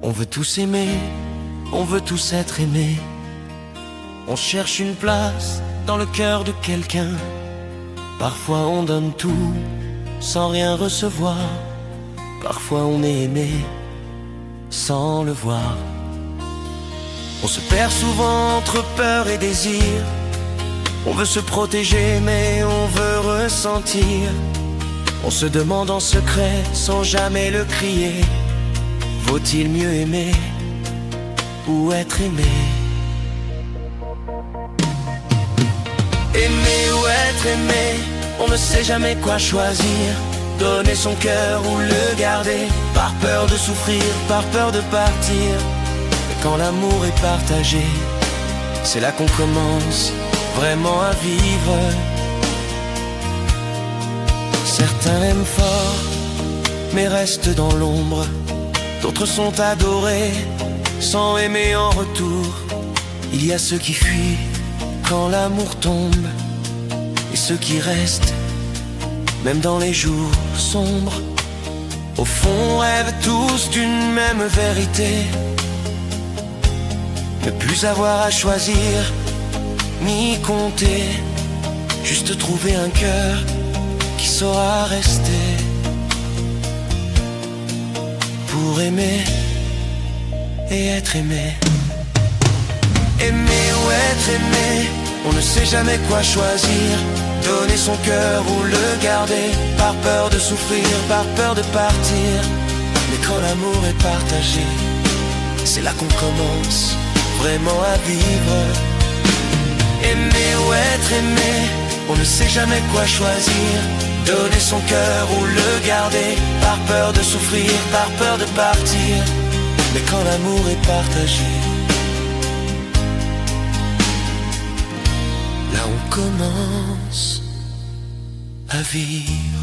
On veut tous aimer, on veut tous être aimés. On cherche une place dans le cœur de quelqu'un. Parfois on donne tout sans rien recevoir. Parfois on est aimé sans le voir. On se perd souvent entre peur et désir. On veut se protéger mais on veut ressentir. On se demande en secret sans jamais le crier. Vaut-il mieux aimer ou être aimé? Aimer ou être aimé, on ne sait jamais quoi choisir. Donner son cœur ou le garder, par peur de souffrir, par peur de partir. Mais quand l'amour est partagé, c'est là qu'on commence vraiment à vivre. Certains aiment fort, mais restent dans l'ombre. D'autres sont adorés, sans aimer en retour. Il y a ceux qui fuient quand l'amour tombe, et ceux qui restent, même dans les jours sombres. Au fond, on rêve tous d'une même vérité. Ne plus avoir à choisir, ni compter. Juste trouver un cœur qui saura rester. Pour aimer et être aimé. Aimer ou être aimé, on ne sait jamais quoi choisir. Donner son cœur ou le garder, par peur de souffrir, par peur de partir. Mais quand l'amour est partagé, c'est là qu'on commence vraiment à vivre. Aimer ou être aimé, on ne sait jamais quoi choisir. Donner son cœur ou le garder, par peur de souffrir, par peur de partir. Mais quand l'amour est partagé, là on commence à vivre.